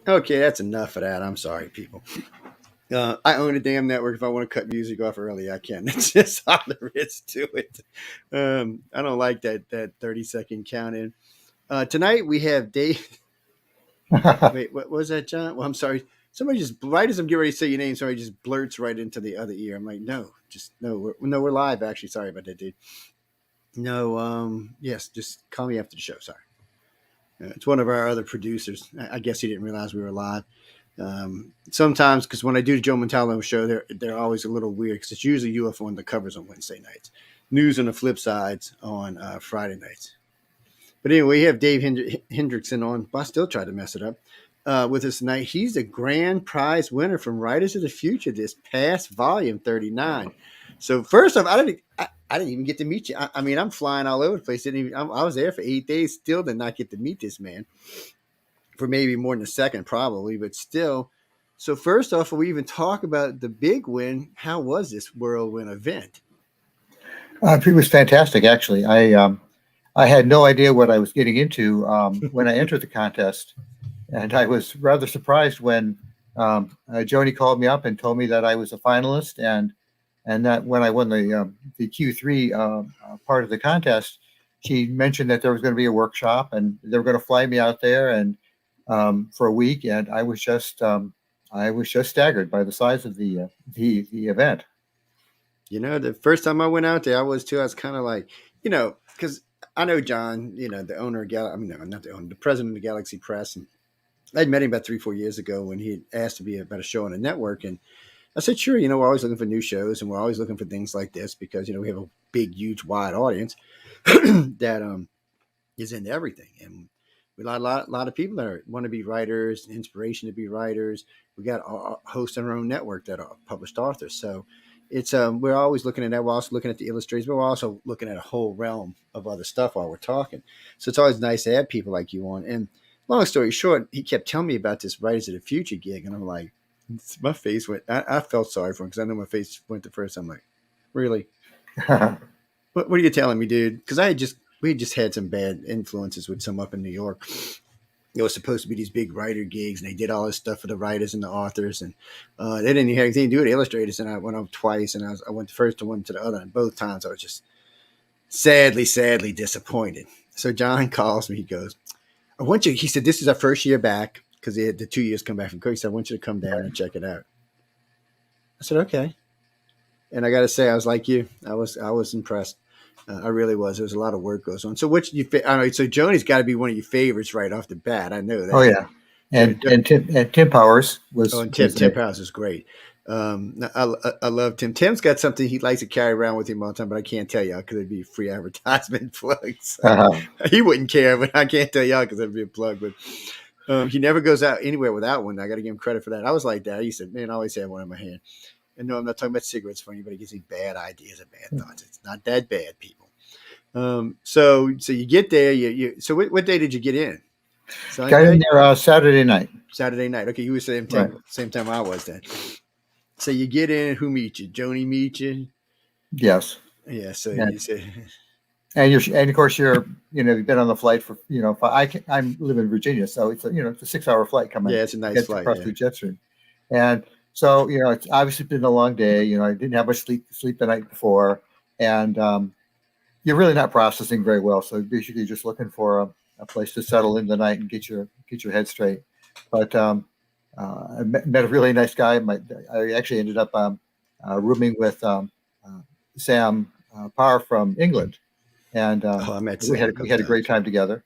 Okay, that's enough of that. I'm sorry, people. I own a damn network. If I want to cut music off early, I can. That's just all there is to it. I don't like that 30-second count in. Tonight we have Dave. Wait, what was that, John? Well, I'm sorry. Somebody just right as I'm getting ready to say your name, somebody just blurts right into the other ear. I'm like, no, just no, no, we're live. Actually, sorry about that, dude. No, yes, just call me after the show. Sorry, it's one of our other producers. I guess he didn't realize we were live. Sometimes, because when I do the Joe Montaldo show, they're always a little weird because it's usually UFO on the covers on Wednesday nights, news on the flip sides on Friday nights. But anyway, we have Dave Hendrickson on. I still tried to mess it up with us tonight. He's the grand prize winner from Writers of the Future this past volume 39. So first off, I didn't even get to meet you. I mean, I'm flying all over the place. I was there for 8 days. Still did not get to meet this man for maybe more than a second, probably, but still. So first off, before we even talk about the big win, how was this whirlwind event? It was fantastic, actually. I had no idea what I was getting into when I entered the contest, and I was rather surprised when Joni called me up and told me that I was a finalist, and that when I won the Q3 part of the contest, she mentioned that there was going to be a workshop and they were going to fly me out there and for a week, and I was just staggered by the size of the event. You know, the first time I went out there, I was too. I was kind of like, because I know John, the owner of I mean, no, not the owner, the president of the Galaxy Press, and I'd met him about 4 years ago when he had asked to be about a show on a network, and I said, sure, we're always looking for new shows, and we're always looking for things like this because we have a big, huge, wide audience that is into everything, and we got a lot of people that want to be writers, inspiration to be writers. We got hosts on our own network that are published authors, so it's we're always looking at that. We're also looking at the illustrators, but we're also looking at a whole realm of other stuff while we're talking. So it's always nice to have people like you on. And long story short, he kept telling me about this Writers of the Future gig, and I'm like, my face went. I felt sorry for him because I know my face went the first. I'm like, really? What are you telling me, dude? Because we just had some bad influences with some up in New York. It was supposed to be these big writer gigs, and they did all this stuff for the writers and the authors, and they didn't have anything to do with illustrators. And I went up twice, and I went first to one to the other, and both times I was just sadly disappointed. So John calls me. He goes, "I want you." He said, "This is our first year back because they had the 2 years come back from COVID." He said, "I want you to come down and check it out." I said, "Okay." And I got to say, I was like you. I was impressed. I really was. There was a lot of work goes on. So, which you? I know. So, Joni's got to be one of your favorites right off the bat. I know Oh that. yeah, and Tim Powers Oh, and was Tim there. Powers is great. I love Tim. Tim's got something he likes to carry around with him all the time, but I can't tell y'all because it'd be free advertisement plug. So Uh, he wouldn't care, but I can't tell y'all because it'd be a plug. But he never goes out anywhere without one. I got to give him credit for that. I was like that. I used to, man, I always have one in my hand. And no, I'm not talking about cigarettes for anybody gives me bad ideas or bad thoughts. It's not that bad, people. So you get there. So what day did you get in? got in Sunday, there Saturday night. Saturday night. Okay, you were Right. same time I was then. So you get in. Who meets you? Joni meets you. Yes. Yeah. So And you say, and of course you've been on the flight for I live in Virginia, so it's it's a 6 hour flight coming yeah, it's a nice gets flight. across Yeah. the jet stream, and so it's obviously been a long day. I didn't have much sleep the night before, and you're really not processing very well. So basically, you're just looking for a place to settle in the night and get your head straight. But I met a really nice guy. I actually ended up rooming with Sam Parr from England, and Oh, I met Sam a we couple had a great times. time together.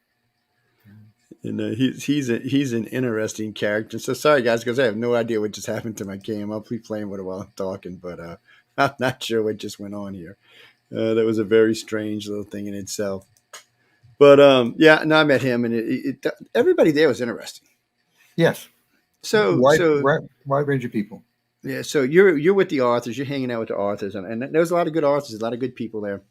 And he's an interesting character. So sorry guys, because I have no idea what just happened to my game. I'll be playing with it while I'm talking, but I'm not sure what just went on here. That was a very strange little thing in itself. But yeah, no, I met him, and everybody there was interesting. Yes, So so wide range of people. yeah, so you're with the authors, you're hanging out with the authors, and there was a lot of good authors, a lot of good people there.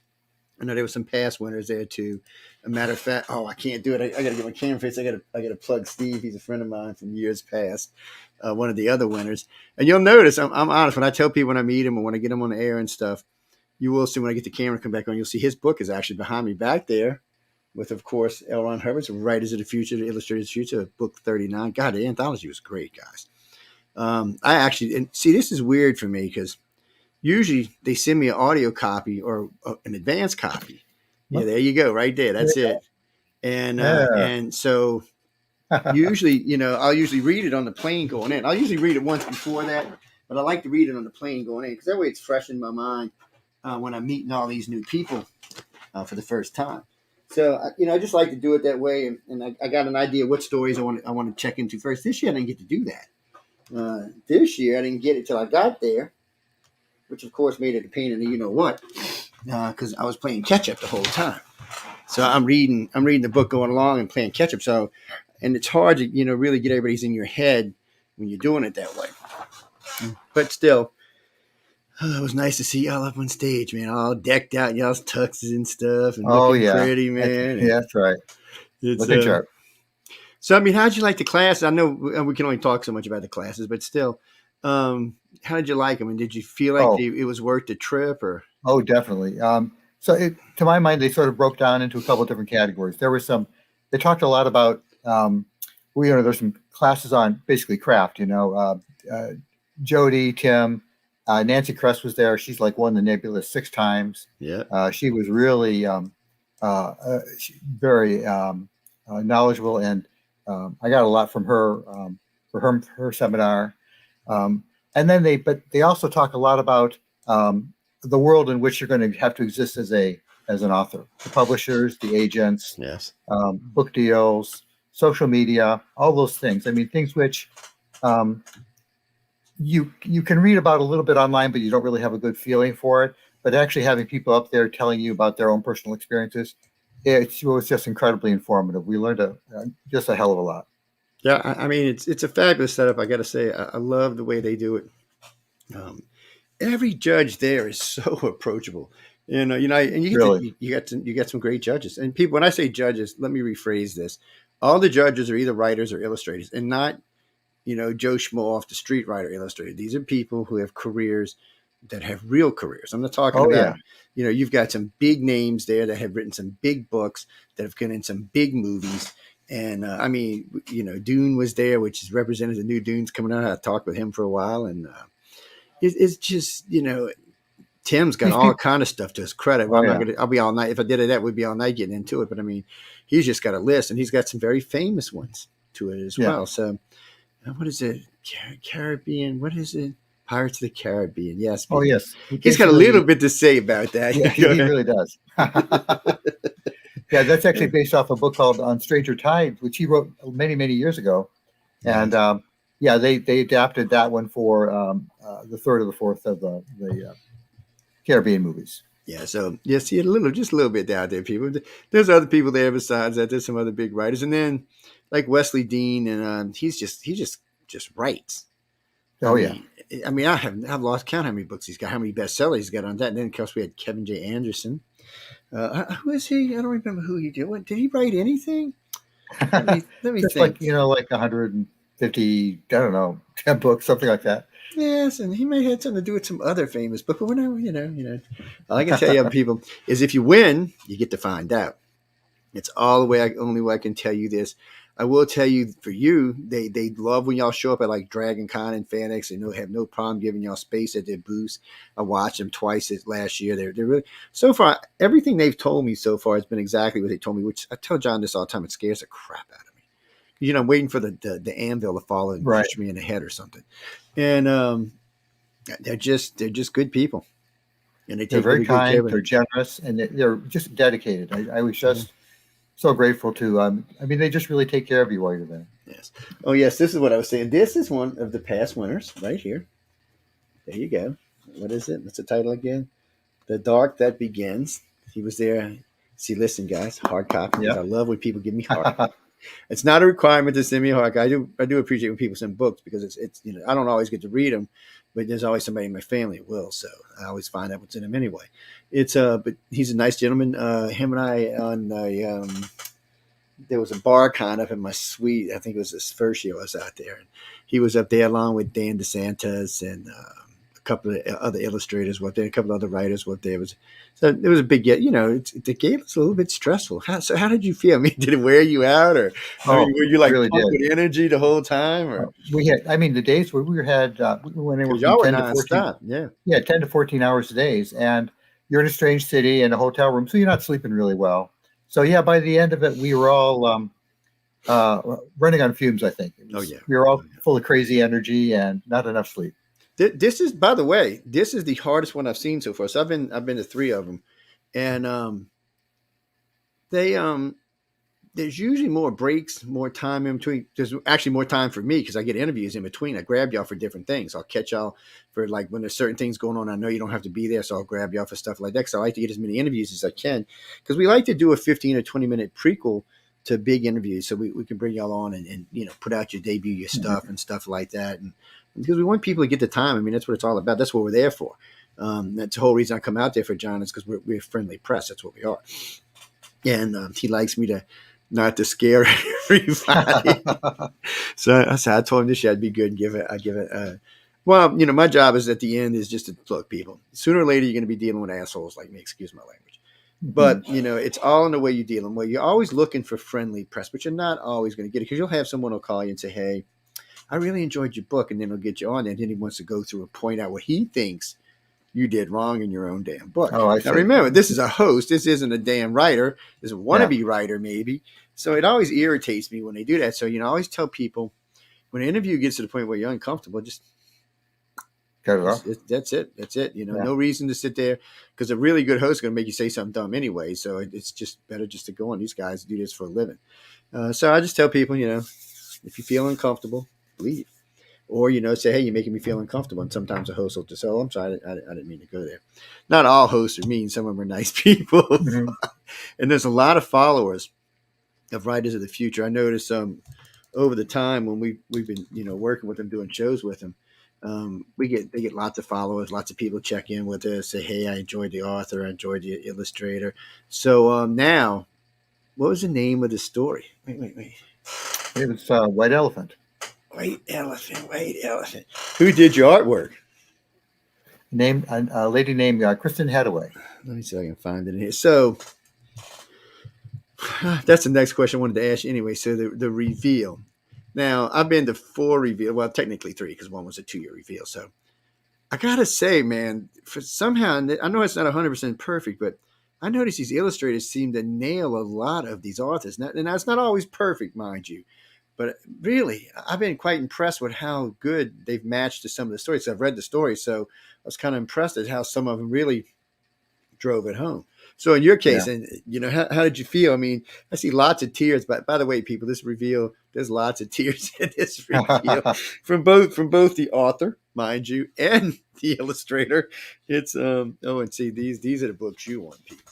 I know there were some past winners there too. A matter of fact, oh, I can't do it. I got to get my camera face. I got to plug Steve. He's a friend of mine from years past. One of the other winners, and you'll notice I'm honest when I tell people when I meet him or when I get him on the air and stuff. You will see when I get the camera come back on. You'll see his book is actually behind me back there. with, of course, L. Ron Hubbard's Writers of the Future, the Illustrators of the Future, book 39. God, the anthology was great, guys. I actually, and see, this is weird for me because usually they send me an audio copy or an advanced copy. Yeah, there you go, right there. That's it. Yeah. And so usually, I'll usually read it on the plane going in. I'll usually read it once before that, but I like to read it on the plane going in because that way it's fresh in my mind when I'm meeting all these new people for the first time. So, I just like to do it that way, and I got an idea what stories I want to check into first. This year I didn't get to do that. This year I didn't get it till I got there, which of course made it a pain in the what, because I was playing catch up the whole time. So I'm reading the book going along and playing catch up. So, and it's hard to really get everybody's in your head when you're doing it that way. But still, it was nice to see y'all up on stage, man, all decked out, y'all's tuxes and stuff, and looking pretty, man. That's right. It's, looking sharp. So, I mean, how'd you like the class? I know we can only talk so much about the classes, but still, how did you like them? And did you feel like it was worth the trip? Or definitely. So, to my mind, they sort of broke down into a couple of different categories. There was they talked a lot about, there's some classes on basically craft. Jody, Tim, Nancy Kress was there. She's like won the Nebula 6 times. Yeah. She was really very knowledgeable, and I got a lot from her for her seminar. And then they also talk a lot about the world in which you're going to have to exist as an author, the publishers, the agents, yes, book deals, social media, all those things. I mean, things which you can read about a little bit online, but you don't really have a good feeling for it. But actually having people up there telling you about their own personal experiences, it was just incredibly informative. We learned just a hell of a lot. Yeah, I mean, it's a fabulous setup. I got to say, I love the way they do it. Every judge there is so approachable, and you get some great judges and people. When I say judges, let me rephrase this: all the judges are either writers or illustrators, and not Joe Schmo off the street writer illustrator. These are people who have careers that have real careers. I'm not talking about you've got some big names there that have written some big books that have been in some big movies. And I mean, Dune was there, which is represented. The new Dune's coming out. I talked with him for a while, and it's just Tim's got all kind of stuff to his credit. Well, I'll be all night. If I did it, that would be all night getting into it. But I mean, he's just got a list, and he's got some very famous ones to it as well. So, what is it? Caribbean? What is it? Pirates of the Caribbean. Yes. Oh, yes. He's got a little bit to say about that. Yeah, he really does. Yeah, that's actually based off a book called On Stranger Tides, which he wrote many, many years ago. And they adapted that one for the third or the fourth of the Caribbean movies. Yeah, so see just a little bit down there, people. There's other people there besides that. There's some other big writers, and then like Wesley Dean, and he just writes. I mean, I've lost count how many books he's got, how many bestsellers he's got on that. And then of course we had Kevin J. Anderson. Who is he? I don't remember who he did. Did he write anything? Let me Just think. like 150, I don't know, 10 books, something like that. Yes, and he may have had something to do with some other famous book. But whenever, all I can tell you, people, is if you win, you get to find out. It's all only way I can tell you this. I will tell you, for you, they love when y'all show up at like Dragon Con and FanX. They have no problem giving y'all space at their booths. I watched them twice last year. They're really, so far, everything they've told me so far has been exactly what they told me, which I tell John this all the time. It scares the crap out of me. I'm waiting for the anvil to fall and push me in the head or something. And they're just good people. And they're very kind, they're generous, and they're just dedicated. I was just so grateful to, I mean, they just really take care of you while you're there. Yes. Oh, yes. This is what I was saying. This is one of the past winners right here. There you go. What is it? What's the title again? The Dark That Begins. He was there. See, listen, guys, hard copy. Yeah. I love when people give me hard copy. It's not a requirement to send me a hard copy. I do appreciate when people send books because it's I don't always get to read them, but there's always somebody in my family that will. So I always find out what's in them anyway. But he's a nice gentleman. Him and I on there was a bar kind of in my suite. I think it was his first year I was out there, and he was up there along with Dan DeSantis and a couple of other illustrators were there, a couple of other writers were there. So it was a big, the game was a little bit stressful. How did you feel? I mean, did it wear you out, or I mean, Oh, were you it like really pumped did. with energy the whole time, or We had, I mean, the days where we had, we went anywhere because from y'all were 10 to 14, nonstop? Yeah. yeah, 10 to 14 hours a days. And you're in a strange city in a hotel room, so you're not sleeping really well. So yeah, by the end of it, we were all running on fumes, I think. Oh yeah. We were Oh, all yeah. full of crazy energy and not enough sleep. This is, by the way, this is the hardest one I've seen so far. So I've been to three of them, and they there's usually more breaks, more time in between. There's actually more time for me because I get interviews in between. I grab y'all for different things. I'll catch y'all for like when there's certain things going on. I know you don't have to be there, so I'll grab y'all for stuff like that. Because I like to get as many interviews as I can because we like to do a 15 or 20-minute prequel to big interviews, so we can bring y'all on and put out your debut, your stuff and stuff like that. And because we want people to get the time. I mean, that's what it's all about. That's what we're there for. That's the whole reason I come out there for John is because we're friendly press. That's what we are. And he likes me to not to scare everybody. So I told him this year I'd be good and give it. Well, my job is at the end is just to look, people. Sooner or later, you're going to be dealing with assholes like me. Excuse my language. But, it's all in the way you deal them. Well, you're always looking for friendly press, but you're not always going to get it because you'll have someone will call you and say, hey, I really enjoyed your book. And then he'll get you on there. And then he wants to go through and point out what he thinks you did wrong in your own damn book. Oh, I now, see. remember, this is a host. This isn't a damn writer. This is a wannabe writer, maybe. So it always irritates me when they do that. So, I always tell people when an interview gets to the point where you're uncomfortable, just cut it off. That's it. That's it. No reason to sit there because a really good host is going to make you say something dumb anyway. So it's just better just to go on. These guys do this for a living. So I just tell people, if you feel uncomfortable, leave. Or, say, hey, you're making me feel uncomfortable. And sometimes a host will just say, oh, I'm sorry, I didn't mean to go there. Not all hosts are mean. Some of them are nice people. Mm-hmm. And there's a lot of followers of Writers of the Future. I noticed over the time when we've been, working with them, doing shows with them, they get lots of followers, lots of people check in with us, say, hey, I enjoyed the author, I enjoyed the illustrator. So now, what was the name of the story? Wait. It was White Elephant. White Elephant. Who did your artwork? A lady named Kristen Hathaway. Let me see if I can find it in here. So that's the next question I wanted to ask you anyway. So the reveal. Now, I've been to 4 reveals. Well, technically 3 because one was a 2-year reveal. So I got to say, man, for somehow, I know it's not 100% perfect, but I noticed these illustrators seem to nail a lot of these authors. And that's not always perfect, mind you. But really, I've been quite impressed with how good they've matched to some of the stories. I've read the stories, so I was kind of impressed at how some of them really drove it home. So in your case, and how did you feel? I mean, I see lots of tears. But by the way, people, this reveal, there's lots of tears in this reveal from both the author, mind you, and the illustrator. It's and see these are the books you want, people.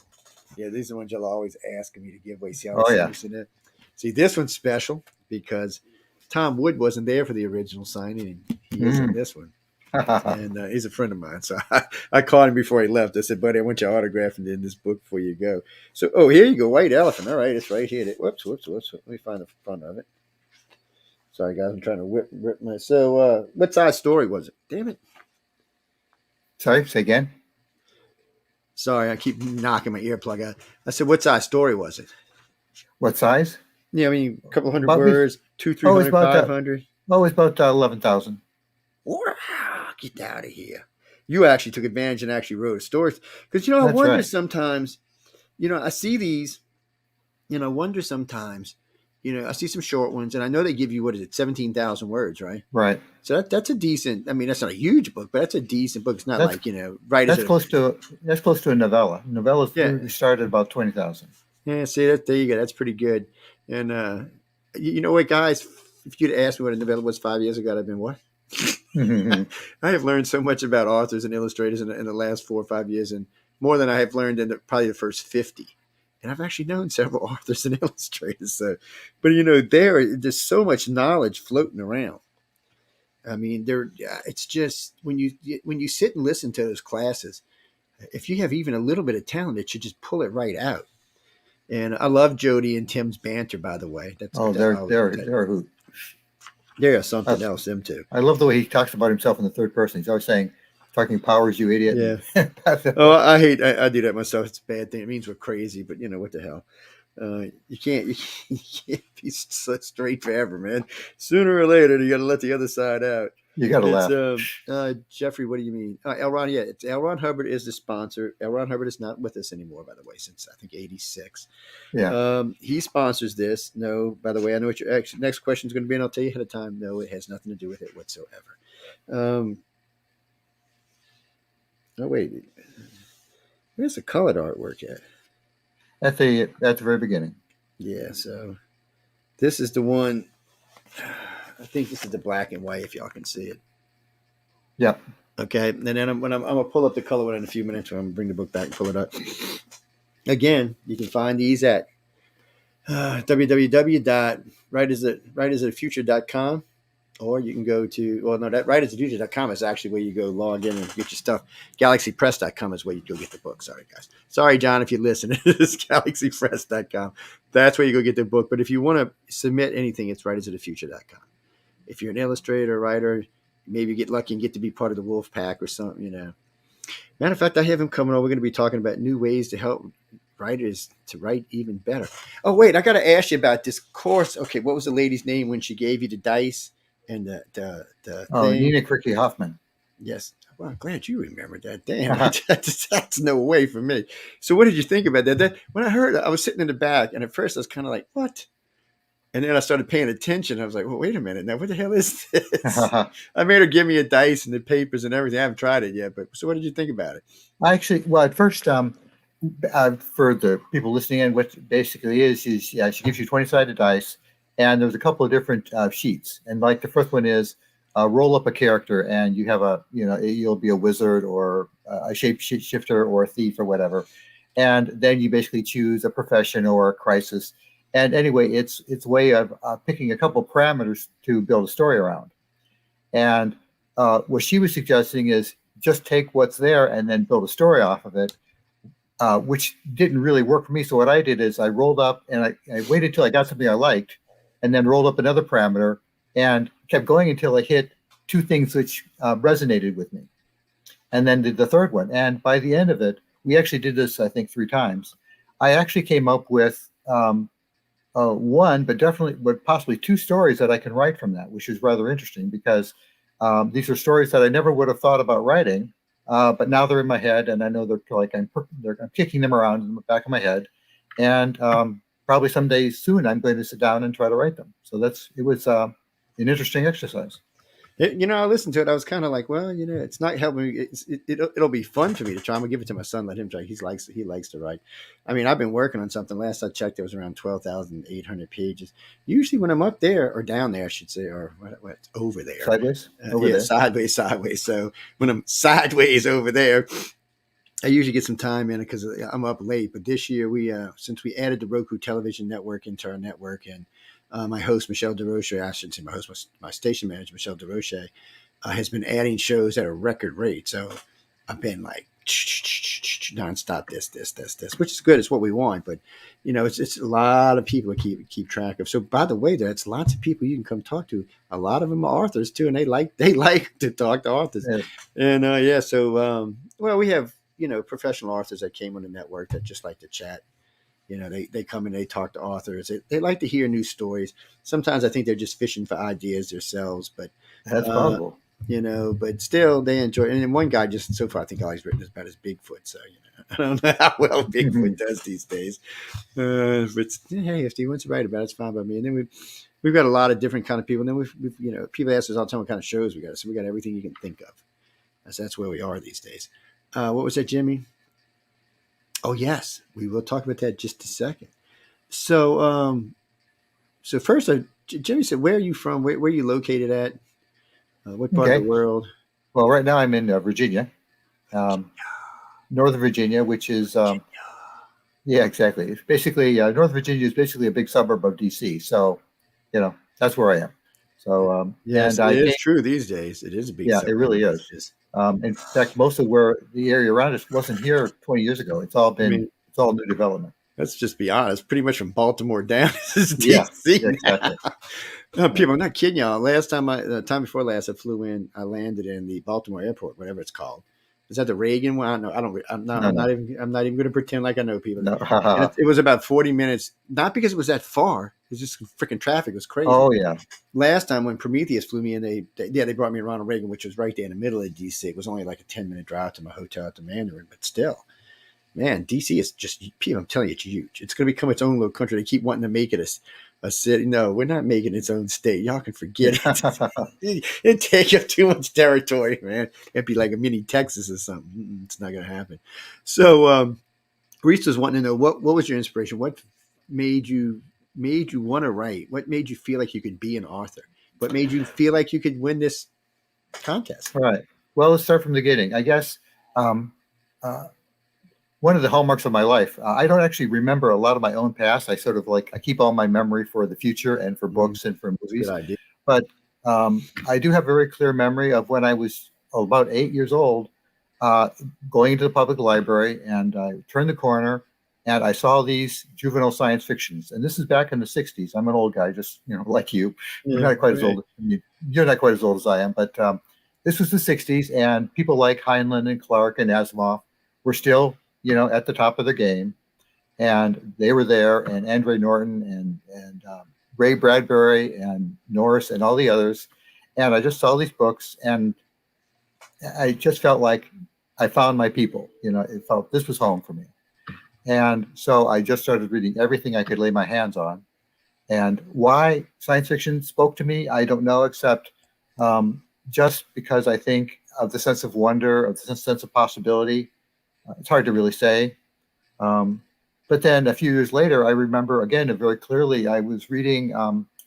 Yeah, these are the ones you'll always ask me to give away. See how nice in it. See, this one's special because Tom Wood wasn't there for the original signing, and he is in this one. And he's a friend of mine, so I called him before he left. I said, buddy, I want your autograph in this book before you go. So, here you go, White Elephant. All right, it's right here. Whoops. Let me find the front of it. Sorry, guys, I'm trying to rip my... So, what size story was it? Damn it. Sorry, say again? Sorry, I keep knocking my earplug out. I said, what size story was it? What size? Yeah, I mean, a couple hundred words, 200, 300, 500. It's about 11,000. Wow, get out of here. You actually took advantage and actually wrote a story. Because, I wonder sometimes, I see these, I wonder sometimes, I see some short ones, and I know they give you, 17,000 words, right? Right. So that's a decent, I mean, that's not a huge book, but that's a decent book. It's not writers. That's close to a novella. Novellas start at about 20,000. Yeah, see, there you go. That's pretty good. And you know what, guys? If you'd asked me what a novella was 5 years ago, I'd have been what? I have learned so much about authors and illustrators in the last 4 or 5 years, and more than I have learned in probably the first 50. And I've actually known several authors and illustrators. So, but there's so much knowledge floating around. I mean, it's just when you sit and listen to those classes, if you have even a little bit of talent, it should just pull it right out. And I love Jody and Tim's banter, by the way. They're a hoot. They're something else, them too. I love the way he talks about himself in the third person. He's always saying Fucking powers, you idiot. Yeah. Oh, I do that myself. It's a bad thing. It means we're crazy, but what the hell? You can't, you can't be straight forever, man. Sooner or later, you got to let the other side out. You got to It's laugh. Jeffrey. What do you mean? L. Ron. Yeah, it's L. Ron Hubbard is the sponsor. L. Ron Hubbard is not with us anymore, by the way, since I think '86. Yeah. He sponsors this. No, by the way, I know what your next question is going to be, and I'll tell you ahead of time. No, it has nothing to do with it whatsoever. Oh wait, where's the colored artwork at? At the very beginning. Yeah. So this is the one. I think this is the black and white. If y'all can see it. Yeah. Okay, and then I'm gonna pull up the color one in a few minutes. I'm gonna bring the book back and pull it up. Again, you can find these at www.writersofthefuture.com, or you can go to that writersofthefuture.com is actually where you go log in and get your stuff. Galaxypress.com is where you go get the book. Sorry, guys. Sorry, John, if you listen. It's galaxypress.com. That's where you go get the book. But if you want to submit anything, it's writersofthefuture.com. If you're an illustrator, writer, maybe you get lucky and get to be part of the Wolf Pack or something, Matter of fact, I have him coming on. We're going to be talking about new ways to help writers to write even better. Oh, wait, I got to ask you about this course. Okay, what was the lady's name when she gave you the dice and the thing? Nina Cricky Hoffman. Yes. Well, I'm glad you remembered that. Damn, that's no way for me. So what did you think about that? When I heard it, I was sitting in the back, and at first I was kind of like, what? And then I started paying attention. I was like, well, wait a minute. Now, what the hell is this? I made her give me a dice and the papers and everything. I haven't tried it yet. But so what did you think about it? At first, for the people listening in, what basically is she gives you 20-sided dice, and there's a couple of different sheets. And like the first one is roll up a character, and you have you'll be a wizard or a shapeshifter or a thief or whatever. And then you basically choose a profession or a crisis. And anyway, it's a way of picking a couple of parameters to build a story around. And what she was suggesting is just take what's there and then build a story off of it, which didn't really work for me. So what I did is I rolled up and I waited till I got something I liked, and then rolled up another parameter and kept going until I hit two things which resonated with me. And then did the third one. And by the end of it, we actually did this, I think, 3 times. I actually came up with one, but possibly 2 stories that I can write from that, which is rather interesting because these are stories that I never would have thought about writing, but now they're in my head, and I know they're like I'm kicking them around in the back of my head, and probably someday soon I'm going to sit down and try to write them. So it was an interesting exercise. I listened to it. I was kind of like, well, it's not helping me. It'll be fun for me to try. I'm gonna give it to my son, let him try. He likes to write. I mean, I've been working on something. Last I checked, it was around 12,800 pages. Usually, when I'm up there or down there, I should say, or what's over there, sideways, sideways. So when I'm sideways over there, I usually get some time in it because I'm up late. But this year, since we added the Roku television network into our network, and my host, Michelle DeRoche, I shouldn't say my host, my station manager, Michelle DeRoche, has been adding shows at a record rate. So I've been like nonstop this, which is good. It's what we want. But, it's a lot of people to keep track of. So, by the way, there's lots of people you can come talk to. A lot of them are authors, too, and they like to talk to authors. Yeah. And, so, we have, professional authors that came on the network that just like to chat. They come and they talk to authors. They like to hear new stories. Sometimes I think they're just fishing for ideas themselves, but that's possible. But still they enjoy it. And then one guy just so far, I think all he's written is about his Bigfoot. So, I don't know how well Bigfoot does these days. But hey, if he wants to write about it, it's fine by me. And then we've got a lot of different kind of people. And then we've people ask us all the time what kind of shows we got. So we got everything you can think of. That's where we are these days. What was that, Jimmy? Oh, yes. We will talk about that in just a second. So, first, Jimmy said, where are you from? Where are you located at? What part of the world? Well, right now I'm in Virginia, Northern Virginia, which is, yeah, exactly. It's basically, North Virginia is basically a big suburb of D.C. So, that's where I am. So, yes, and it is true these days. It is a big suburb. Yeah, it really is. In fact, most of where the area around us wasn't here 20 years ago. It's all new development. Let's just be honest. Pretty much from Baltimore down is DC. Yeah, exactly. People, I'm not kidding y'all. Last time the time before last, I flew in. I landed in the Baltimore airport, whatever it's called. Is that the Reagan one? I don't know. I don't. No, no, I'm not even going to pretend like I know people. no. And it was about 40 minutes. Not because it was that far. It's just freaking traffic was crazy. Oh yeah. Last time when Prometheus flew me in, they brought me to Ronald Reagan, which was right there in the middle of DC. It was only like a 10-minute drive to my hotel at the Mandarin, but still, man, DC is just, I'm telling you, it's huge. It's going to become its own little country. They keep wanting to make it a city. No, we're not making its own state. Y'all can forget it. It'd take up too much territory, man. It'd be like a mini Texas or something. It's not going to happen. So, Reese was wanting to know what was your inspiration? What made you want to write? What made you feel like you could be an author? What made you feel like you could win this contest? All right. Well, let's start from the beginning. I guess one of the hallmarks of my life, I don't actually remember a lot of my own past. I sort of I keep all my memory for the future and for books and for movies. Good idea. But I do have a very clear memory of when I was about 8 years old, going into the public library, and I turned the corner and I saw these juvenile science fictions. And this is back in the 60s. I'm an old guy, just, like you. You're not quite as old. You're not quite as old as I am, but this was the 60s, and people like Heinlein and Clark and Asimov were still, at the top of their game. And they were there, and Andre Norton and Ray Bradbury and Norris and all the others. And I just saw these books, and I just felt like I found my people. It felt this was home for me. And so I just started reading everything I could lay my hands on. And why science fiction spoke to me, I don't know, except just because I think of the sense of wonder, of the sense of possibility. It's hard to really say. But then a few years later, I remember, again, very clearly, I was reading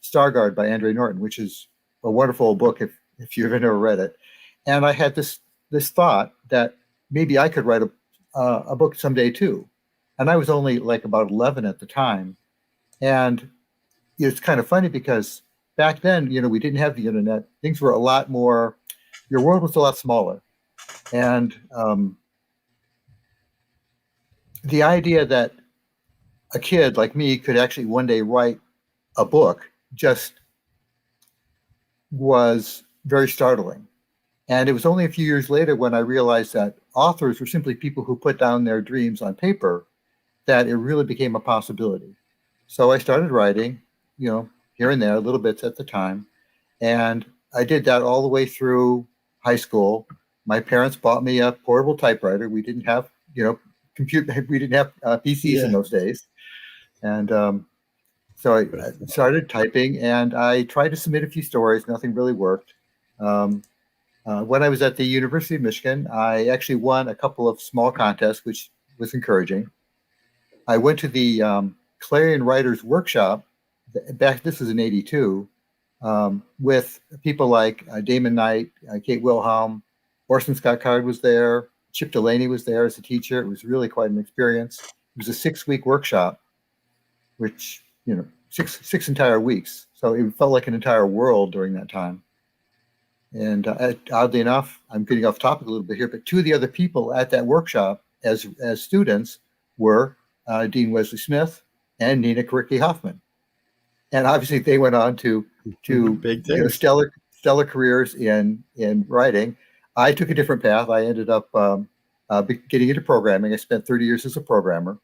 Stargard by Andre Norton, which is a wonderful book if you've never read it. And I had this thought that maybe I could write a book someday too. And I was only about 11 at the time. And it's kind of funny because back then, we didn't have the internet. Things were a lot more, your world was a lot smaller. And the idea that a kid like me could actually one day write a book just was very startling. And it was only a few years later when I realized that authors were simply people who put down their dreams on paper, that it really became a possibility. So I started writing, here and there, little bits at the time. And I did that all the way through high school. My parents bought me a portable typewriter. We didn't have, we didn't have PCs in those days. And so I started typing, and I tried to submit a few stories. Nothing really worked. When I was at the University of Michigan, I actually won a couple of small contests, which was encouraging. I went to the Clarion Writers Workshop this was in '82, with people like Damon Knight, Kate Wilhelm, Orson Scott Card was there, Chip Delaney was there as a teacher. It was really quite an experience. It was a 6-week workshop, which, six entire weeks. So it felt like an entire world during that time. And oddly enough, I'm getting off topic a little bit here, but two of the other people at that workshop as students were Dean Wesley Smith and Nina Karicki Hoffman. And obviously they went on to big stellar careers in writing. I took a different path. I ended up getting into programming. I spent 30 years as a programmer.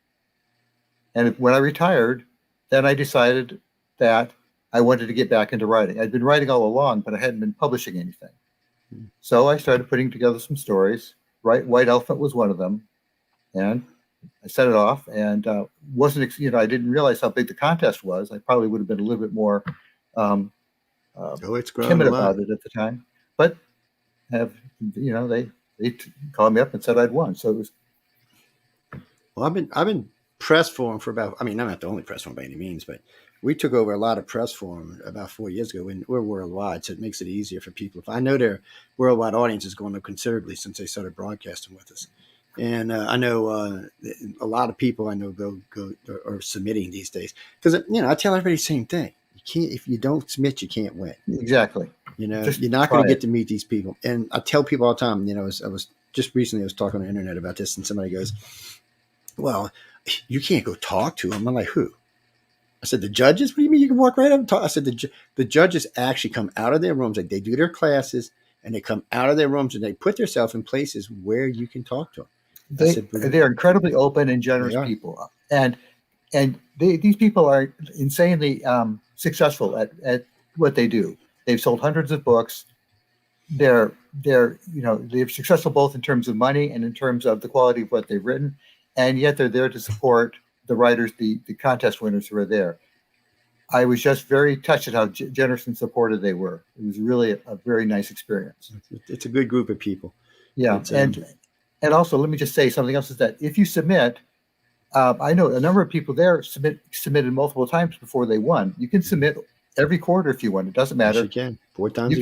And when I retired, then I decided that I wanted to get back into writing. I'd been writing all along, but I hadn't been publishing anything. So I started putting together some stories. White Elephant was one of them. And I set it off, and I didn't realize how big the contest was. I probably would have been a little bit more timid about it at the time. But they called me up and said I'd won. So it was. Well, I've been press for them for about. I mean, I'm not the only press for them by any means, but we took over a lot of press for them about 4 years ago, and we're worldwide, so it makes it easier for people. If I know their worldwide audience is going up considerably since they started broadcasting with us. And I know a lot of people I know go are submitting these days because I tell everybody the same thing. You can't, if you don't submit, you can't win. Exactly. You're not going to get to meet these people. And I tell people all the time. I was just recently I was talking on the internet about this, and somebody goes, "Well, you can't go talk to them." I'm like, "Who?" I said, the judges? What do you mean you can walk right up and talk? I said, the judges actually come out of their rooms, like they do their classes, and they come out of their rooms and they put themselves in places where you can talk to them. I said, They're incredibly open and generous people, and these people are insanely successful at what they do. They've sold hundreds of books. They're successful both in terms of money and in terms of the quality of what they've written, and yet they're there to support the writers, the contest winners who are there. I was just very touched at how generous and supportive they were. It was really a very nice experience. It's a good group of people. Yeah, and also let me just say something else is that if you submit, I know a number of people there submitted multiple times before they won. You can submit every quarter if you want. It doesn't matter. Yes, you can 4 times.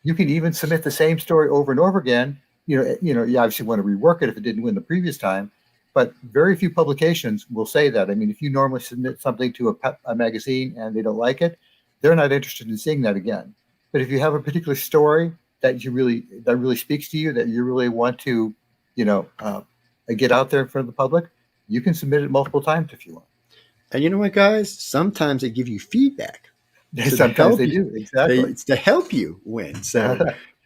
You can even submit the same story over and over again. You obviously want to rework it if it didn't win the previous time, but very few publications will say that. I mean, if you normally submit something to a magazine and they don't like it, they're not interested in seeing that again. But if you have a particular story that really speaks to you, that you really want to, get out there in front of the public, you can submit it multiple times if you want. And you know what, guys? Sometimes they give you feedback. Sometimes they do, exactly. It's to help you win. So,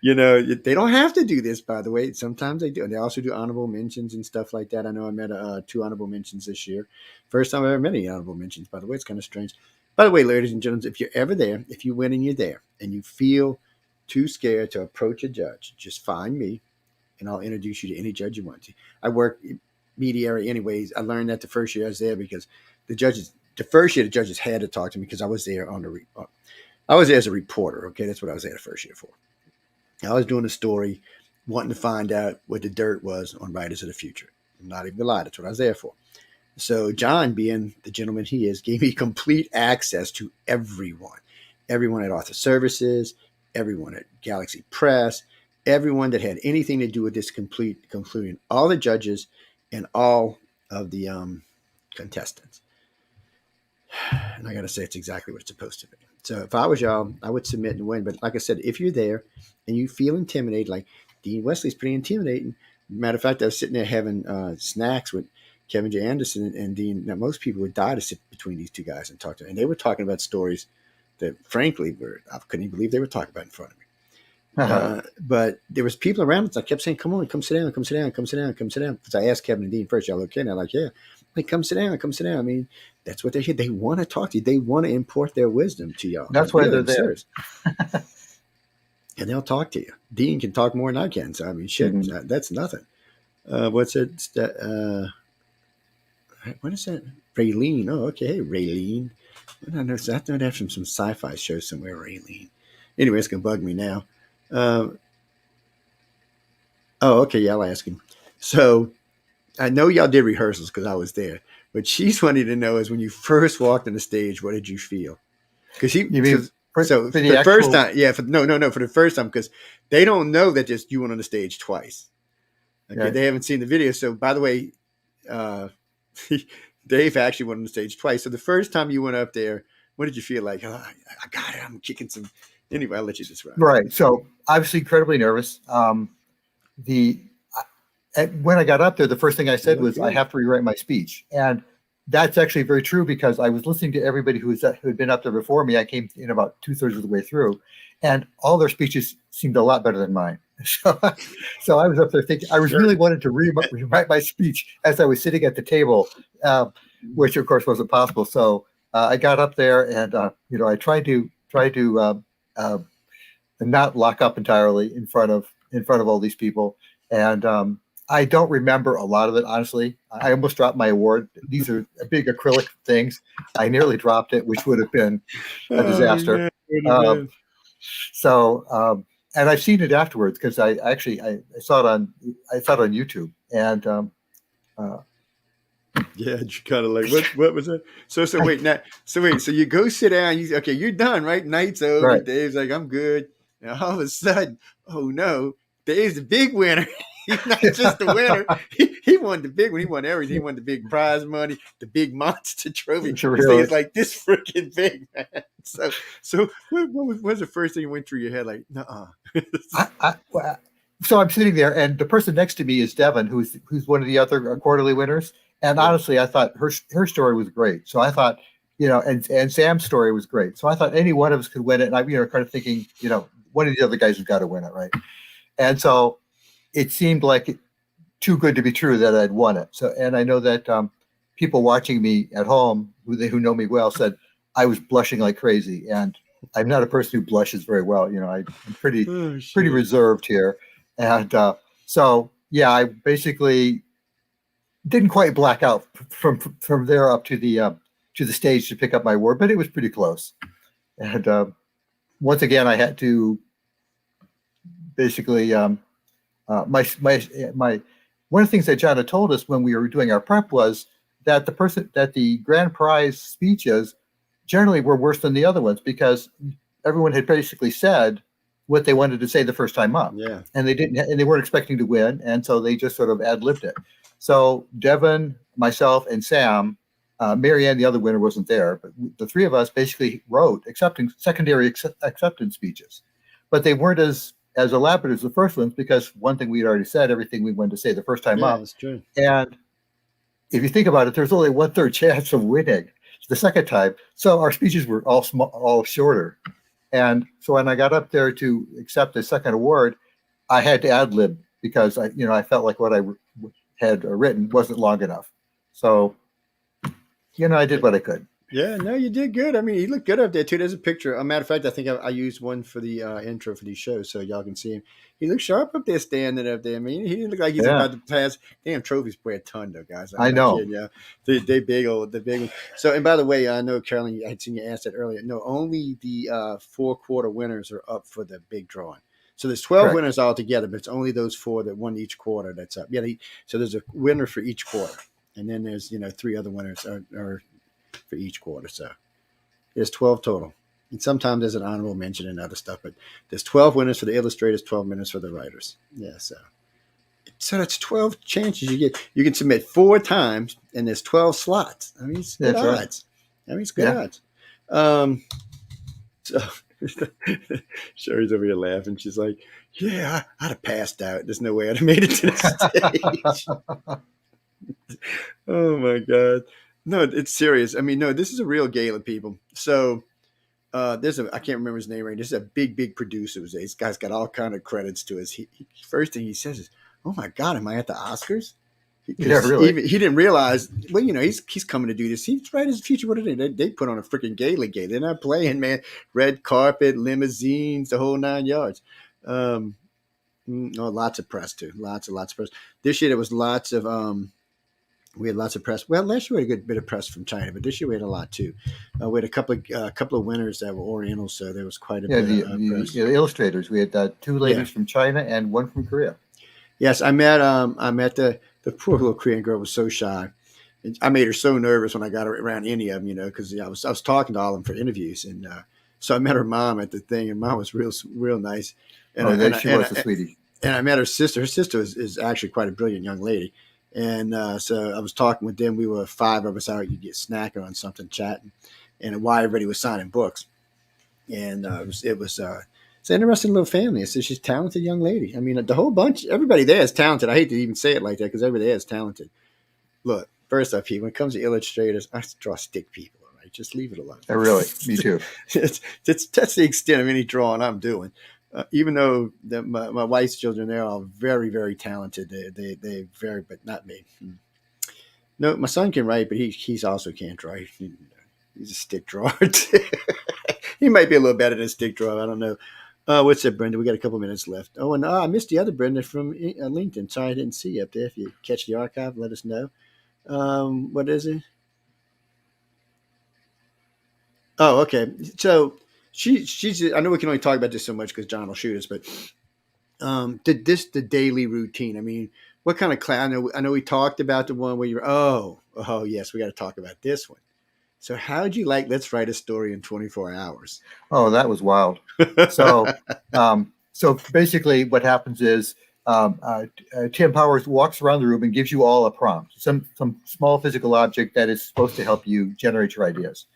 they don't have to do this, by the way. Sometimes they do. And they also do honorable mentions and stuff like that. I know I met 2 honorable mentions this year. First time I ever met any honorable mentions, by the way. It's kind of strange. By the way, ladies and gentlemen, if you're ever there, if you win and you're there, and you feel too scared to approach a judge, just find me, and I'll introduce you to any judge you want to. I work mediary anyways. I learned that the first year I was there because the first year the judges had to talk to me because I was there I was there as a reporter. Okay, that's what I was there the first year for. I was doing a story, wanting to find out what the dirt was on Writers of the Future. I'm not even gonna lie, that's what I was there for. So John, being the gentleman he is, gave me complete access to everyone at Author Services, everyone at Galaxy Press, everyone that had anything to do with this, including all the judges and all of the contestants. And I got to say, it's exactly what it's supposed to be. So if I was y'all, I would submit and win. But like I said, if you're there and you feel intimidated, like Dean Wesley's pretty intimidating. Matter of fact, I was sitting there having snacks with Kevin J. Anderson and Dean. Now, most people would die to sit between these 2 guys and talk to them. And they were talking about stories that, frankly, I couldn't even believe they were talking about in front of me. But there was people around us. I kept saying, come on, come sit down, come sit down, come sit down, come sit down. Because I asked Kevin and Dean first, y'all okay? And they're like, yeah. Like, come sit down, come sit down. I mean, that's what they hear. They want to talk to you. They want to import their wisdom to y'all. That's why they're there. And they'll talk to you. Dean can talk more than I can. So, I mean, shit, that's nothing. What's it? What is that? Raylene. Oh, okay. Hey, Raylene. I know they have some sci-fi show somewhere, Raylene. Anyway, it's going to bug me now. Okay, yeah, I'll ask him. So I know y'all did rehearsals because I was there, but she's wanting to know is when you first walked on the stage, what did you feel? Because for the first time, yeah, for the first time, because they don't know that just you went on the stage twice. Okay, right. They haven't seen the video. So by the way, Dave actually went on the stage twice. So the first time you went up there, what did you feel like? Oh, I got it. I'm kicking some. Anyway, I'll let you describe. Right. So obviously incredibly nervous. When I got up there, the first thing I said was, I have to rewrite my speech. And that's actually very true because I was listening to everybody who had been up there before me. I came in about 2/3 of the way through, and all their speeches seemed a lot better than mine. So I was up there thinking, I was really wanted to rewrite my speech as I was sitting at the table, which of course wasn't possible. So I got up there and, I tried to not lock up entirely in front of all these people. And I don't remember a lot of it, honestly. I almost dropped my award. These are big acrylic things. I nearly dropped it, which would have been a disaster. And I've seen it afterwards because I saw it on YouTube. And yeah, you kind of like what was it? So you go sit down. You're done, right? Night's over. Right. Dave's like, I'm good. And all of a sudden, oh no, Dave's the big winner. He's not just the winner. He won the big one. He won everything. He won the big prize money, the big monster trophy. This thing is like this freaking big, man. So what was the first thing that went through your head? Like, nuh-uh. So I'm sitting there, and the person next to me is Devin, who's one of the other quarterly winners. And honestly, I thought her story was great. So I thought, and Sam's story was great. So I thought any one of us could win it. And I, kind of thinking, one of the other guys has got to win it, right? And so it seemed like too good to be true that I'd won it. So, and I know that people watching me at home who know me well said I was blushing like crazy, and I'm not a person who blushes very well. I'm pretty reserved here, and so yeah, I basically didn't quite black out from there up to the stage to pick up my award, but it was pretty close. And once again, I had to basically my one of the things that John had told us when we were doing our prep was that the grand prize speeches generally were worse than the other ones because everyone had basically said what they wanted to say the first time up. Yeah. And they weren't expecting to win. And so they just sort of ad-libbed it. So Devin, myself, and Sam, Marianne, the other winner, wasn't there, but the three of us basically wrote secondary acceptance speeches. But they weren't as elaborate as the first ones because one thing we'd already said, everything we wanted to say the first time up. That's true. And if you think about it, there's only 1/3 chance of winning the second time. So our speeches were all shorter. And so when I got up there to accept the second award, I had to ad-lib because I felt like what I had written wasn't long enough. So, I did what I could. Yeah, no, you did good. I mean, he looked good up there too. There's a picture. A matter of fact, I think I used one for the intro for these shows, so y'all can see him. He looked sharp up there, standing up there. I mean, he didn't look like he's about to pass. Damn, trophies weigh a ton, though, guys. I know. Yeah, they big old, the big ones. So, and by the way, I know Carolyn, I had seen you ask that earlier. No, only the 4-quarter winners are up for the big drawing. So there's 12 Correct. winners altogether, but it's only those 4 that won each quarter that's up. Yeah, so there's a winner for each quarter, and then there's 3 other winners are for each quarter. So there's 12 total. And sometimes there's an honorable mention and other stuff, but there's 12 winners for the illustrators, 12 winners for the writers. Yeah, so that's 12 chances you get. You can submit 4 times, and there's 12 slots. I mean, it's good odds. Right. I mean, it's good odds. So Sherry's over here laughing. She's like, yeah, I'd have passed out. There's no way I'd have made it to the stage. Oh, my God. No, it's serious. I mean, no, this is a real gala, people. So I can't remember his name right. This is a big producer. This guy's got all kind of credits to us. First thing he says is, "Oh my God, am I at the Oscars?" Yeah, really. He didn't realize. Well, he's coming to do this. He's right as a future. What are they? They put on a freaking gala. They're not playing, man. Red carpet, limousines, the whole 9 yards. Lots of press too. Lots of press. This year there was lots of we had lots of press. Well, last year we had a good bit of press from China, but this year we had a lot too. We had a couple of winners that were Oriental, so there was quite a bit of press. The illustrators. We had 2 ladies from China and 1 from Korea. Yes, I met the poor little Korean girl was so shy. I made her so nervous when I got her around any of them, because I was talking to all of them for interviews, and so I met her mom at the thing, and mom was real nice. And she was a sweetie. And I met her sister. Her sister is actually quite a brilliant young lady. And so I was talking with them. We were 5 of us out. You get snacking on something, chatting, and why everybody was signing books. And it was it's an interesting little family. So she's a talented young lady. I mean, the whole bunch, everybody there is talented. I hate to even say it like that because everybody there is talented. Look, first off, when it comes to illustrators, I draw stick people. All right, just leave it alone. Really, me too. That's the extent of any drawing I'm doing. Even though my wife's children, they're all very, very talented. They very, but not me. No, my son can write, but he's also can't write. He's a stick drawer. He might be a little better than a stick drawer. I don't know. What's up, Brenda? We got a couple minutes left. Oh, and I missed the other Brenda from LinkedIn. Sorry I didn't see you up there. If you catch the archive, let us know. What is it? Oh, okay. So she's. I know we can only talk about this so much because John will shoot us, but the daily routine. I mean, what kind of class? I know we talked about the one where you're. Oh, yes, we got to talk about this one. So how'd you like Let's Write a Story in 24 Hours? Oh, that was wild. So basically what happens is Tim Powers walks around the room and gives you all a prompt, some small physical object that is supposed to help you generate your ideas.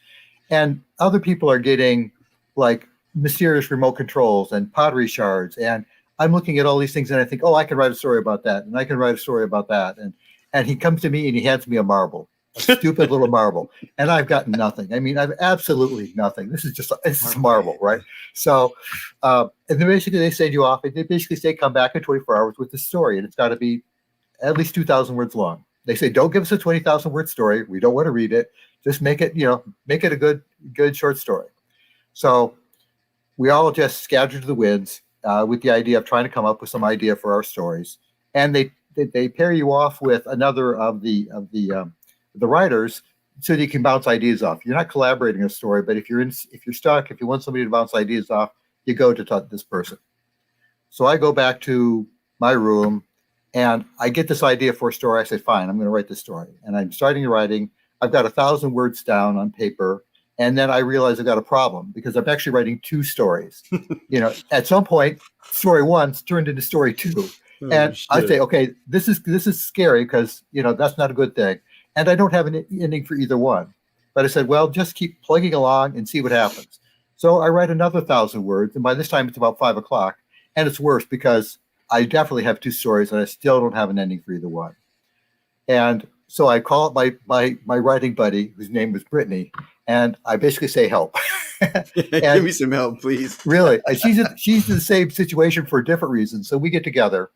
And other people are getting like mysterious remote controls and pottery shards. And I'm looking at all these things and I think, oh, I can write a story about that. And I can write a story about that. And he comes to me and he hands me a marble. a stupid little marble, and I've got nothing. I mean, I've absolutely nothing. This is marble, right? So, and then basically they send you off, and they basically say come back in 24 hours with the story, and it's got to be at least 2,000 words long. They say don't give us a 20,000 word story. We don't want to read it. Just make it, make it a good short story. So we all just scattered to the winds with the idea of trying to come up with some idea for our stories, and they pair you off with another of the writers so that you can bounce ideas off. You're not collaborating a story, but if you're stuck, if you want somebody to bounce ideas off, you go to this person. So I go back to my room and I get this idea for a story. I say, fine, I'm going to write this story, and I'm starting writing. I've got 1,000 words down on paper. And then I realized I got a problem because I'm actually writing 2 stories. At some point, story 1's turned into story 2. And shit. I say, okay, this is scary because, that's not a good thing. And I don't have an ending for either one. But I said, well, just keep plugging along and see what happens. So I write another 1,000 words. And by this time, it's about 5 o'clock. And it's worse because I definitely have 2 stories and I still don't have an ending for either one. And so I call up my writing buddy, whose name was Brittany, and I basically say, help. Give me some help, please. Really. She's in the same situation for a different reason. So we get together,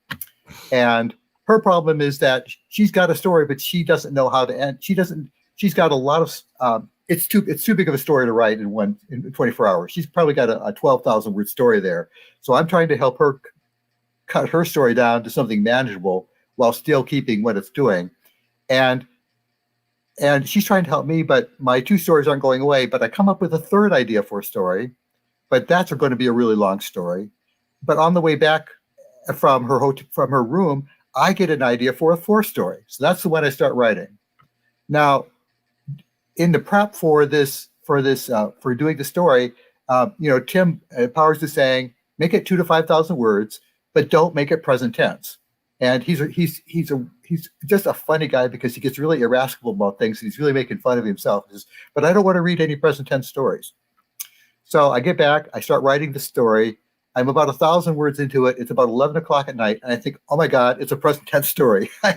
and her problem is that she's got a story, but she doesn't know how to end. She's got a lot of, it's too big of a story to write in 24 hours. She's probably got a 12,000 word story there. So I'm trying to help her cut her story down to something manageable while still keeping what it's doing. And she's trying to help me, but my 2 stories aren't going away. But I come up with a third idea for a story, but that's going to be a really long story. But on the way back from her room, I get an idea for a 4th story. So that's the one I start writing. Now, in the prep for doing the story, Tim Powers is saying make it 2,000 to 5,000 words, but don't make it present tense. And he's just a funny guy because he gets really irascible about things. He's really making fun of himself. He says, but I don't want to read any present tense stories. So I get back, I start writing the story. I'm about 1,000 words into it. It's about 11 o'clock at night. And I think, oh my God, it's a present tense story. I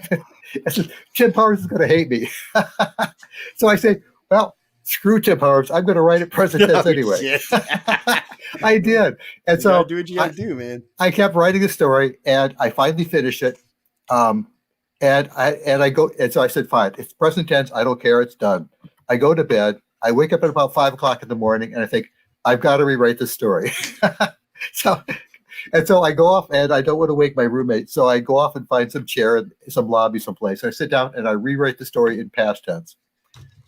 said, Tim Powers is going to hate me. So I say, well, screw Tim Powers. I'm going to write it present tense anyway. I did. And so do what you got to do, man. I kept writing the story and I finally finished it. And so I said, fine, it's present tense. I don't care. It's done. I go to bed. I wake up at about 5 o'clock in the morning and I think, I've got to rewrite this story. So I go off and I don't want to wake my roommate. So I go off and find some chair, some lobby, someplace. I sit down and I rewrite the story in past tense.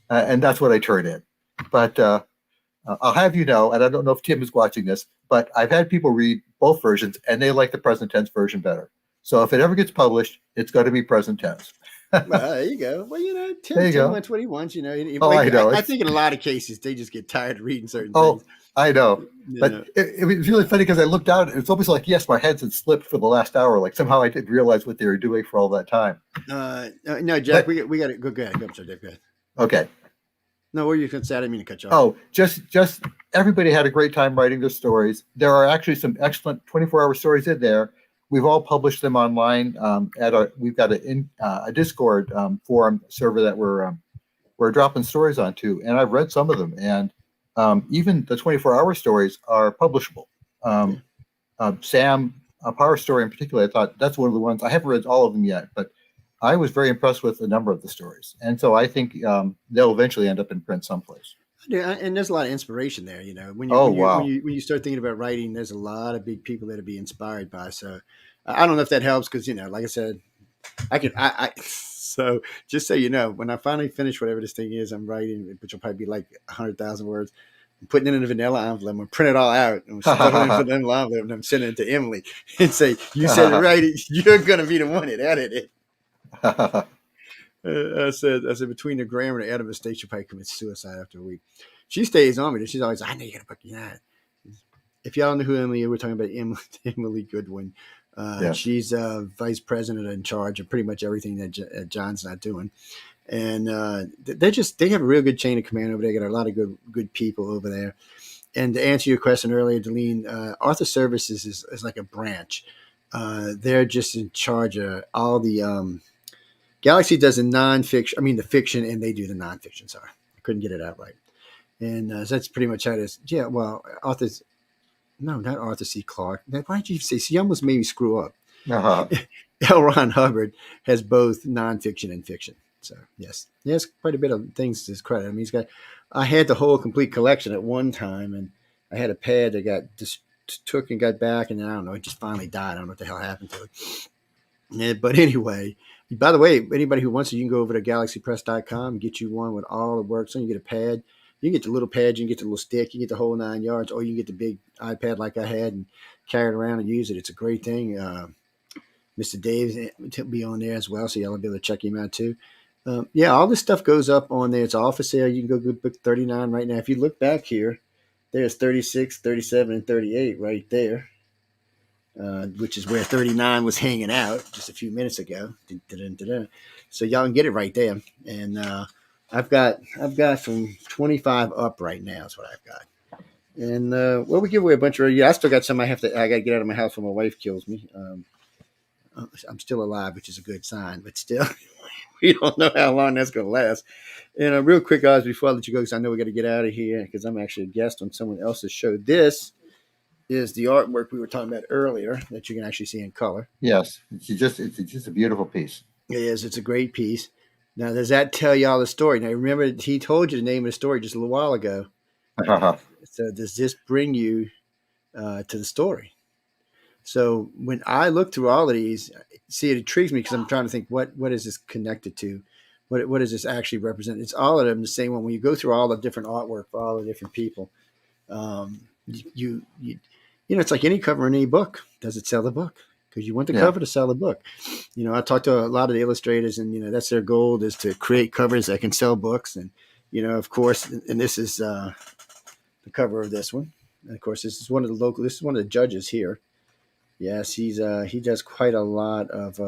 And that's what I turn in. But I'll have you know, and I don't know if Tim is watching this, but I've had people read both versions and they like the present tense version better. So if it ever gets published, it's going to be present tense. Well, there you go. Well, Tim wants what he wants. I know. I think in a lot of cases they just get tired of reading certain things. I know. But it was really funny because I looked out and it's almost like, yes, my heads had slipped for the last hour. Like somehow I didn't realize what they were doing for all that time. No, Jack, we got to go ahead. Go ahead. Okay. No, what were you going to say? I didn't mean to cut you off. Oh, just everybody had a great time writing their stories. There are actually some excellent 24-hour stories in there. We've all published them online. We've got a Discord forum server that we're dropping stories onto, and I've read some of them. And even the 24-hour stories are publishable. Sam, a Power Story in particular, I thought that's one of the ones. I haven't read all of them yet, but I was very impressed with a number of the stories. And so I think they'll eventually end up in print someplace. Yeah, and there's a lot of inspiration there. When you start thinking about writing, there's a lot of big people that to be inspired by. So I don't know if that helps because like I said, so just so you know, when I finally finish whatever this thing is I'm writing, which will probably be like 100,000 words, I'm putting it in a vanilla envelope. I'm gonna print it all out and I'm sending it to Emily and say, "You said it right. You're gonna be the one that edited it." I said between the grammar and the edit mistakes, she'll probably commit suicide after a week. She stays on me. She's always, I know you got to book that. If y'all know who Emily is, we're talking about Emily Goodwin. She's vice president in charge of pretty much everything that John's not doing. And they have a real good chain of command over there. They got a lot of good people over there. And to answer your question earlier, Delene, Author Services is like a branch. They're just in charge of all the Galaxy does the nonfiction. I mean, the fiction, and they do the nonfiction. Sorry, I couldn't get it out right. And so that's pretty much how it is. Yeah, well, authors. No, not Arthur C. Clarke. Why did you say? See, you almost made me screw up. Uh-huh. L. Ron Hubbard has both nonfiction and fiction. So yes, he has quite a bit of things to his credit. I mean, he's got. I had the whole complete collection at one time, and I had a pad that got just took and got back, and then I don't know, it just finally died. I don't know what the hell happened to it. Yeah, but anyway, by the way, anybody who wants it, you can go over to galaxypress.com and get you one with all the works on. You get a pad. You can get the little pad, you can get the little stick, you can get the whole 9 yards, or you can get the big iPad like I had and carry it around and use it. It's a great thing. Mr. Dave will be on there as well, so y'all will be able to check him out too. Yeah, all this stuff goes up on there. It's all for sale. You can go get book 39 right now. If you look back here, there's 36, 37, and 38 right there, which is where 39 was hanging out just a few minutes ago. So y'all can get it right there. And I've got from 25 up right now is what I've got. And well, we give away a bunch of. Yeah, I still got some. I got to get out of my house before my wife kills me. I'm still alive, which is a good sign, but still, we don't know how long that's going to last. And real quick, guys, before I let you go, because I know we got to get out of here, because I'm actually a guest on someone else's show. This is the artwork we were talking about earlier that you can actually see in color. Yes, it's just a beautiful piece. It is. It's a great piece. Now, does that tell y'all the story? Now, remember, he told you the name of the story just a little while ago. So does this bring you to the story? So when I look through all of these, see, it intrigues me because I'm trying to think, what is this connected to? What does this actually represent? It's all of them the same one. When you go through all the different artwork for all the different people, you know, it's like any cover in any book. Does it sell the book? Because you want the cover to sell the book. You know, I talked to a lot of the illustrators, and you know, that's their goal, is to create covers that can sell books. And you know, of course, and this is the cover of this one. And of course, this is one of the judges here. Yes, he does quite a lot of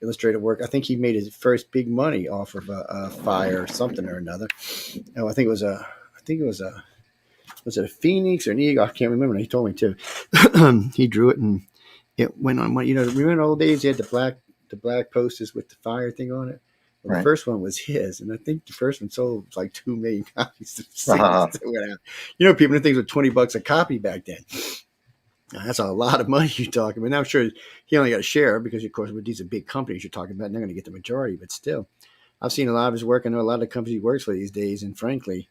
illustrative work. I think he made his first big money off of a fire or something or another. Oh, I think it was was it a phoenix or an eagle? I can't remember. He told me too. He drew it, and it went on. You know, remember in the old days, he had the black posters with the fire thing on it. Well, right. The first one was his, and I think the first one sold like 2 million copies. You know, people did things with $20 a copy back then. Now, that's a lot of money you're talking about. Now, I'm sure he only got a share because, of course, with these are big companies you're talking about, and they're going to get the majority. But still, I've seen a lot of his work. I know a lot of the companies he works for these days, and frankly,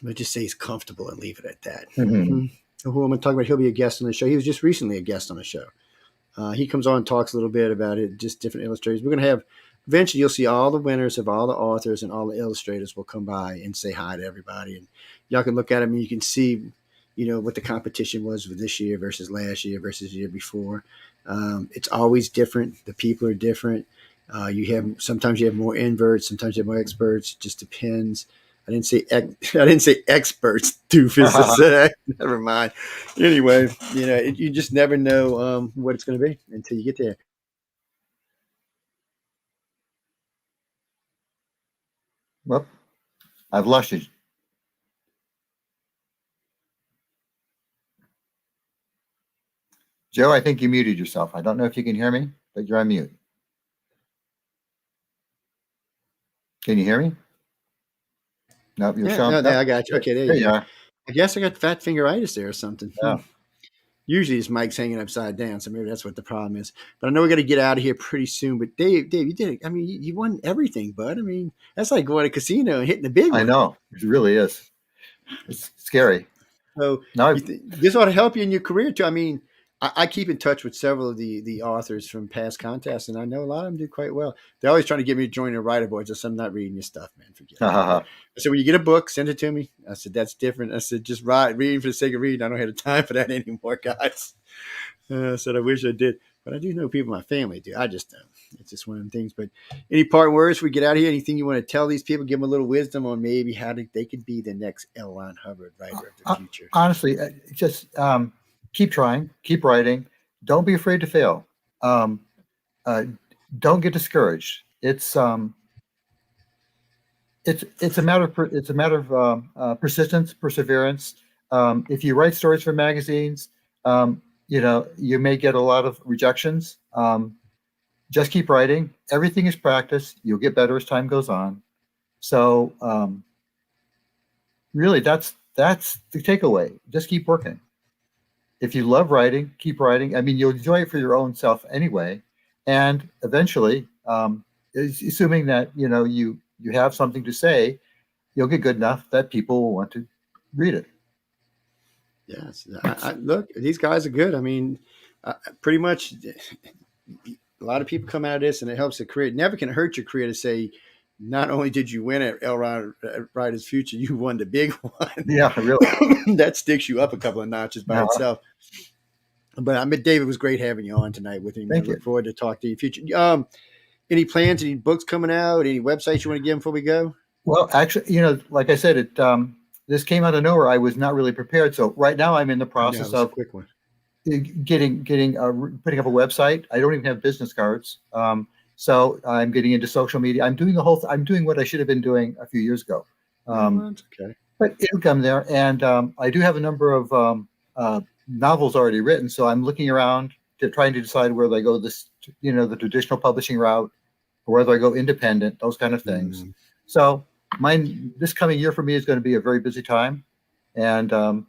let's just say he's comfortable and leave it at that. Mm-hmm. So who I'm going to talk about, he'll be a guest on the show. He was just recently a guest on the show. He comes on and talks a little bit about it, just different illustrators. We're going to have, eventually you'll see all the winners of all the authors and all the illustrators will come by and say hi to everybody. And y'all can look at them and you can see, you know, what the competition was for this year versus last year versus the year before. It's always different. The people are different. Sometimes you have more inverts, sometimes you have more experts. It just depends. I didn't say experts, doofus. Never mind. Anyway, you know, you just never know what it's going to be until you get there. Well, I've lost you. Joe, I think you muted yourself. I don't know if you can hear me, but you're on mute. Can you hear me? Nope, you're showing. No, I got you. Okay, there you are. I guess I got fat fingeritis there or something. Yeah. Usually his mic's hanging upside down, so maybe that's what the problem is. But I know we got to get out of here pretty soon. But Dave, you did it. I mean, you won everything, bud. I mean, that's like going to a casino and hitting the big one. I know. It really is. It's scary. So this ought to help you in your career too. I mean, I keep in touch with several of the authors from past contests, and I know a lot of them do quite well. They're always trying to get me to join their writer boards. I said, I'm not reading your stuff, man. Forget it. I said, when you get a book, send it to me. I said, that's different. I said, just reading for the sake of reading. I don't have the time for that anymore, guys. I said, I wish I did. But I do know people in my family do. I just don't. It's just one of them things. But any parting words before we get out of here? Anything you want to tell these people? Give them a little wisdom on maybe how they could be the next L. Ron Hubbard writer of the future. Honestly, just keep trying, keep writing. Don't be afraid to fail. Don't get discouraged. It's a matter of persistence, perseverance. If you write stories for magazines, you know, you may get a lot of rejections. just keep writing. Everything is practice. You'll get better as time goes on. So really, that's the takeaway. Just keep working. If you love writing, keep writing. I mean, you'll enjoy it for your own self anyway, and eventually, assuming that you have something to say, you'll get good enough that people will want to read it. Yes. Look, these guys are good. I mean, pretty much a lot of people come out of this and it helps to create. Never can hurt your career to say, not only did you win at Writers Future, you won the big one. Yeah, really. That sticks you up a couple of notches by itself. But I mean, David, was great having you on tonight with me. Thank I you. look forward to talk to you in the future. Any plans, any books coming out, any websites you want to give them before we go? Well, actually, like I said, this came out of nowhere. I was not really prepared. So right now I'm in the process of a quick one. putting up a website. I don't even have business cards. So I'm getting into social media. I'm doing I'm doing what I should have been doing a few years ago. That's okay. But it'll come there. And I do have a number of novels already written. So I'm looking around trying to decide whether I go the traditional publishing route or whether I go independent, those kind of things. So this coming year for me is going to be a very busy time. And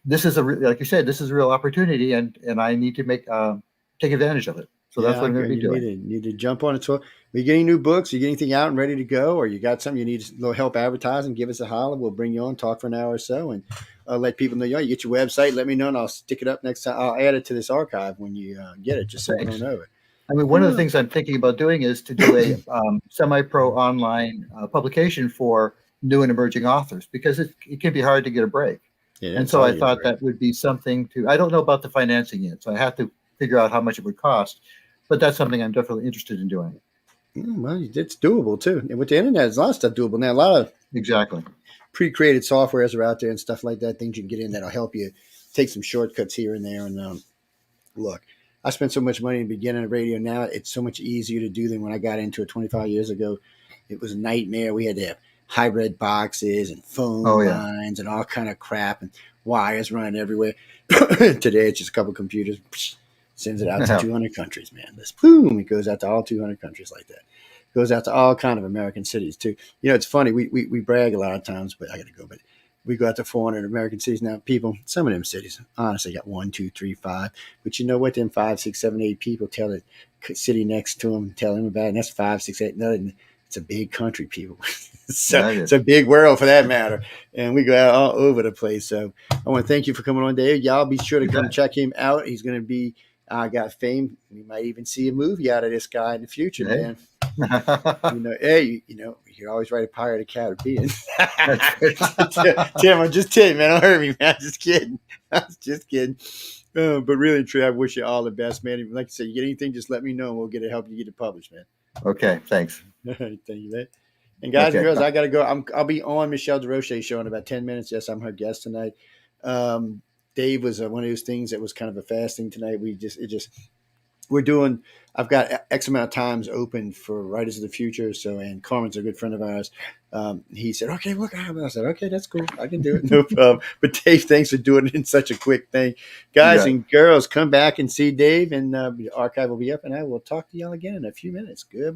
this is like you said, this is a real opportunity, and I need to take advantage of it. So that's what I'm going to be doing. You need to jump on it. So, are you getting new books? Are you getting anything out and ready to go? Or you got something you need a little help advertising? Give us a holler. We'll bring you on, talk for an hour or so, and let people know. You get your website. Let me know, and I'll stick it up next time. I'll add it to this archive when you get it, just so we don't know it. I mean, one of the things I'm thinking about doing is to do a semi-pro online publication for new and emerging authors, because it can be hard to get a break. Yeah, and so I thought that would be something I don't know about the financing yet, so I have to figure out how much it would cost. But that's something I'm definitely interested in doing. Well, it's doable too. And with the internet, there's a lot of stuff doable now. A lot of pre-created softwares are out there and stuff like that. Things you can get in that'll help you take some shortcuts here and there. And look, I spent so much money in the beginning of radio. Now it's so much easier to do than when I got into it 25 years ago. It was a nightmare. We had to have hybrid boxes and phone lines and all kind of crap and wires running everywhere. Today it's just a couple of computers. Sends it out to 200 countries, man. This boom, it goes out to all 200 countries like that. It goes out to all kind of American cities too. It's funny. We brag a lot of times, but I got to go. But we go out to 400 American cities now. People, some of them cities, honestly, got 1, 2, 3, 5. But you know what? Them 5, 6, 7, 8 people tell the city next to them, tell them about it. And that's 5, 6, 8. Nothing. It's a big country, people. It's a big world for that matter. And we go out all over the place. So I want to thank you for coming on, Dave. Y'all be sure to come check him out. He's going to be. Got fame. We might even see a movie out of this guy in the future, man. You always write a Pirate of the Caribbean. Tim, I'm just kidding, man. Don't hurt me, man. I'm just kidding. But really, true. I wish you all the best, man. Like I said, you get anything, just let me know, and we'll get it help you get it published, man. Okay, thanks. Thank you, man. And guys and girls, I gotta go. I'll be on Michelle DeRoche's show in about 10 minutes. Yes, I'm her guest tonight. Dave was one of those things that was kind of a fasting tonight. I've got X amount of times open for Writers of the Future. So, and Carmen's a good friend of ours. He said, okay, look, I said, okay, that's cool. I can do it. No problem. But Dave, thanks for doing it in such a quick thing. Guys and girls, come back and see Dave, and the archive will be up, and I will talk to y'all again in a few minutes. Good.